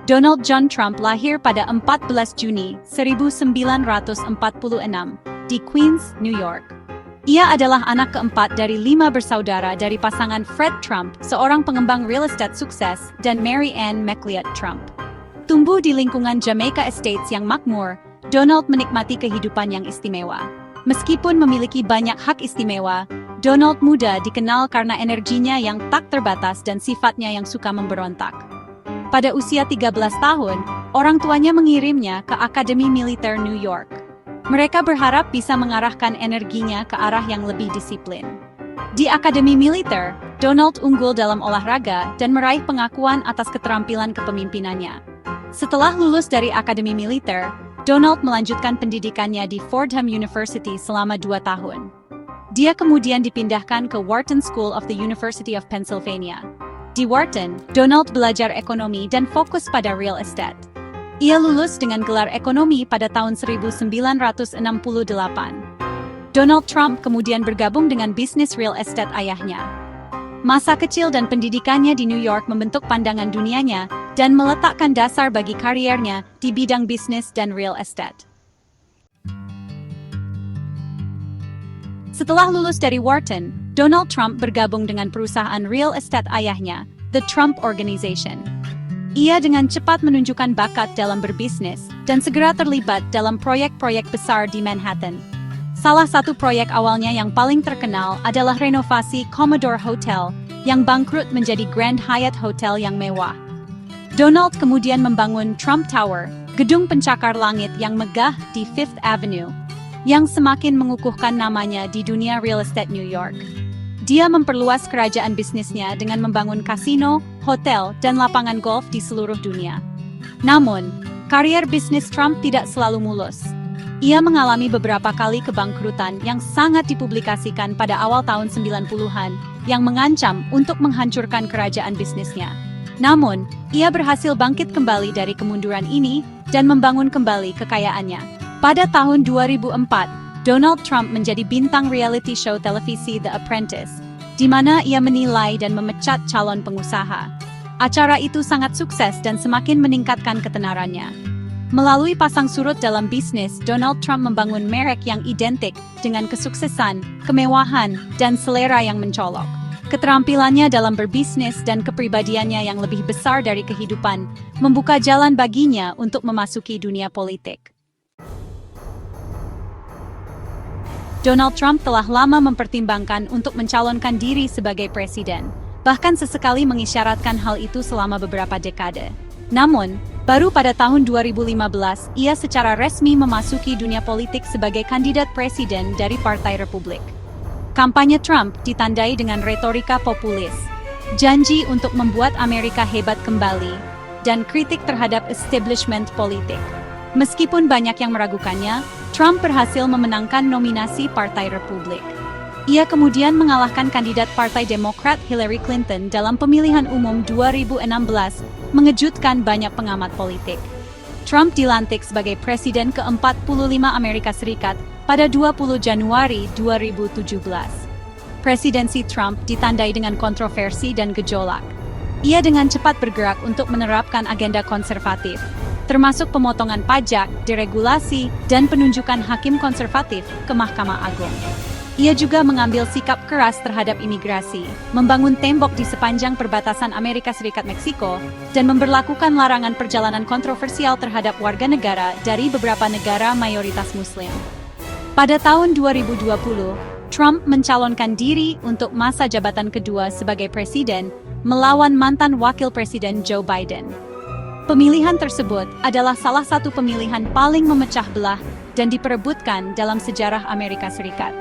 Donald John Trump lahir pada 14 Juni 1946 di Queens, New York. Ia adalah anak keempat dari 5 bersaudara dari pasangan Fred Trump, seorang pengembang real estate sukses, dan Mary Ann McLeod Trump. Tumbuh di lingkungan Jamaica Estates yang makmur, Donald menikmati kehidupan yang istimewa. Meskipun memiliki banyak hak istimewa, Donald muda dikenal karena energinya yang tak terbatas dan sifatnya yang suka memberontak. Pada usia 13 tahun, orang tuanya mengirimnya ke Akademi Militer New York. Mereka berharap bisa mengarahkan energinya ke arah yang lebih disiplin. Di Akademi Militer, Donald unggul dalam olahraga dan meraih pengakuan atas keterampilan kepemimpinannya. Setelah lulus dari Akademi Militer, Donald melanjutkan pendidikannya di Fordham University selama 2 tahun. Dia kemudian dipindahkan ke Wharton School of the University of Pennsylvania. Di Wharton, Donald belajar ekonomi dan fokus pada real estate. Ia lulus dengan gelar ekonomi pada tahun 1968. Donald Trump kemudian bergabung dengan bisnis real estate ayahnya. Masa kecil dan pendidikannya di New York membentuk pandangan dunianya dan meletakkan dasar bagi kariernya di bidang bisnis dan real estate. Setelah lulus dari Wharton, Donald Trump bergabung dengan perusahaan real estate ayahnya, The Trump Organization. Ia dengan cepat menunjukkan bakat dalam berbisnis dan segera terlibat dalam proyek-proyek besar di Manhattan. Salah satu proyek awalnya yang paling terkenal adalah renovasi Commodore Hotel yang bangkrut menjadi Grand Hyatt Hotel yang mewah. Donald kemudian membangun Trump Tower, gedung pencakar langit yang megah di Fifth Avenue, yang semakin mengukuhkan namanya di dunia real estate New York. Dia memperluas kerajaan bisnisnya dengan membangun kasino, hotel, dan lapangan golf di seluruh dunia. Namun, karier bisnis Trump tidak selalu mulus. Ia mengalami beberapa kali kebangkrutan yang sangat dipublikasikan pada awal tahun 90-an yang mengancam untuk menghancurkan kerajaan bisnisnya. Namun, ia berhasil bangkit kembali dari kemunduran ini dan membangun kembali kekayaannya. Pada tahun 2004, Donald Trump menjadi bintang reality show televisi The Apprentice, di mana ia menilai dan memecat calon pengusaha. Acara itu sangat sukses dan semakin meningkatkan ketenarannya. Melalui pasang surut dalam bisnis, Donald Trump membangun merek yang identik dengan kesuksesan, kemewahan, dan selera yang mencolok. Keterampilannya dalam berbisnis dan kepribadiannya yang lebih besar dari kehidupan membuka jalan baginya untuk memasuki dunia politik. Donald Trump telah lama mempertimbangkan untuk mencalonkan diri sebagai presiden, bahkan sesekali mengisyaratkan hal itu selama beberapa dekade. Namun, baru pada tahun 2015, ia secara resmi memasuki dunia politik sebagai kandidat presiden dari Partai Republik. Kampanye Trump ditandai dengan retorika populis, janji untuk membuat Amerika hebat kembali, dan kritik terhadap establishment politik. Meskipun banyak yang meragukannya, Trump berhasil memenangkan nominasi Partai Republik. Ia kemudian mengalahkan kandidat Partai Demokrat Hillary Clinton dalam pemilihan umum 2016, mengejutkan banyak pengamat politik. Trump dilantik sebagai Presiden ke-45 Amerika Serikat pada 20 Januari 2017. Presidensi Trump ditandai dengan kontroversi dan gejolak. Ia dengan cepat bergerak untuk menerapkan agenda konservatif, termasuk pemotongan pajak, deregulasi, dan penunjukan hakim konservatif ke Mahkamah Agung. Ia juga mengambil sikap keras terhadap imigrasi, membangun tembok di sepanjang perbatasan Amerika Serikat-Meksiko, dan memberlakukan larangan perjalanan kontroversial terhadap warga negara dari beberapa negara mayoritas Muslim. Pada tahun 2020, Trump mencalonkan diri untuk masa jabatan kedua sebagai presiden, melawan mantan wakil presiden Joe Biden. Pemilihan tersebut adalah salah satu pemilihan paling memecah belah dan diperebutkan dalam sejarah Amerika Serikat.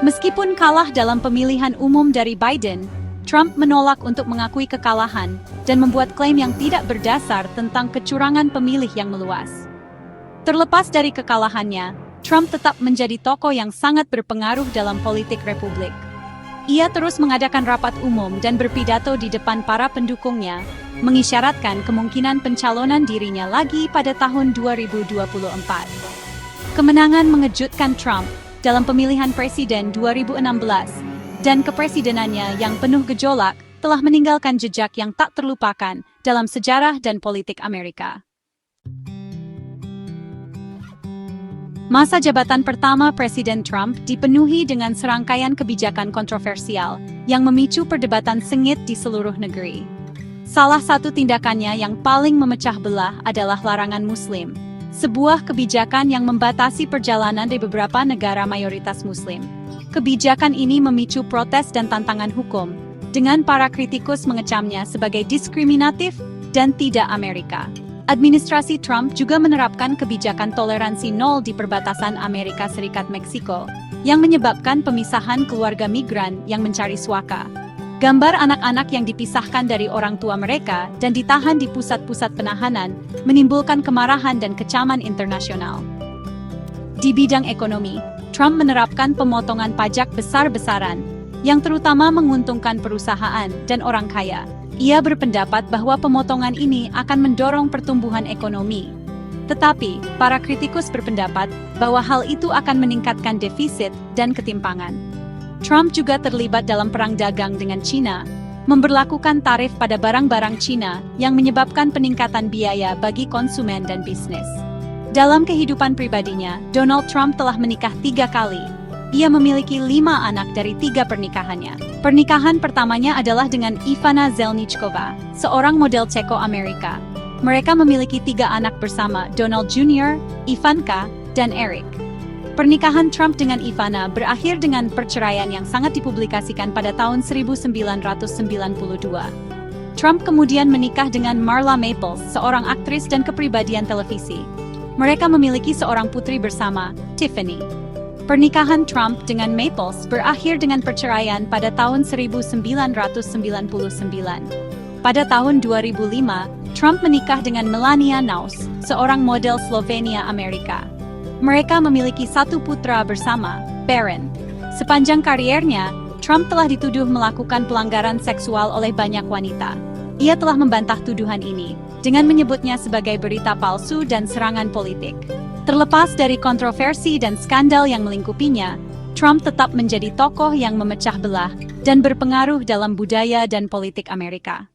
Meskipun kalah dalam pemilihan umum dari Biden, Trump menolak untuk mengakui kekalahan dan membuat klaim yang tidak berdasar tentang kecurangan pemilih yang meluas. Terlepas dari kekalahannya, Trump tetap menjadi tokoh yang sangat berpengaruh dalam politik Republik. Ia terus mengadakan rapat umum dan berpidato di depan para pendukungnya, mengisyaratkan kemungkinan pencalonan dirinya lagi pada tahun 2024. Kemenangan mengejutkan Trump dalam pemilihan presiden 2016 dan kepresidenannya yang penuh gejolak telah meninggalkan jejak yang tak terlupakan dalam sejarah dan politik Amerika. Masa jabatan pertama Presiden Trump dipenuhi dengan serangkaian kebijakan kontroversial yang memicu perdebatan sengit di seluruh negeri. Salah satu tindakannya yang paling memecah belah adalah larangan Muslim, sebuah kebijakan yang membatasi perjalanan di beberapa negara mayoritas Muslim. Kebijakan ini memicu protes dan tantangan hukum, dengan para kritikus mengecamnya sebagai diskriminatif dan tidak Amerika. Administrasi Trump juga menerapkan kebijakan toleransi nol di perbatasan Amerika Serikat-Meksiko, yang menyebabkan pemisahan keluarga migran yang mencari suaka. Gambar anak-anak yang dipisahkan dari orang tua mereka dan ditahan di pusat-pusat penahanan menimbulkan kemarahan dan kecaman internasional. Di bidang ekonomi, Trump menerapkan pemotongan pajak besar-besaran, yang terutama menguntungkan perusahaan dan orang kaya. Ia berpendapat bahwa pemotongan ini akan mendorong pertumbuhan ekonomi. Tetapi, para kritikus berpendapat bahwa hal itu akan meningkatkan defisit dan ketimpangan. Trump juga terlibat dalam perang dagang dengan China, memberlakukan tarif pada barang-barang China yang menyebabkan peningkatan biaya bagi konsumen dan bisnis. Dalam kehidupan pribadinya, Donald Trump telah menikah 3 kali. Ia memiliki 5 anak dari 3 pernikahannya. Pernikahan pertamanya adalah dengan Ivana Zelničková, seorang model Ceko Amerika. Mereka memiliki 3 anak bersama, Donald Jr., Ivanka, dan Eric. Pernikahan Trump dengan Ivana berakhir dengan perceraian yang sangat dipublikasikan pada tahun 1992. Trump kemudian menikah dengan Marla Maples, seorang aktris dan kepribadian televisi. Mereka memiliki seorang putri bersama, Tiffany. Pernikahan Trump dengan Maples berakhir dengan perceraian pada tahun 1999. Pada tahun 2005, Trump menikah dengan Melania Knauss, seorang model Slovenia Amerika. Mereka memiliki 1 putra bersama, Barron. Sepanjang kariernya, Trump telah dituduh melakukan pelanggaran seksual oleh banyak wanita. Ia telah membantah tuduhan ini, dengan menyebutnya sebagai berita palsu dan serangan politik. Terlepas dari kontroversi dan skandal yang melingkupinya, Trump tetap menjadi tokoh yang memecah belah dan berpengaruh dalam budaya dan politik Amerika.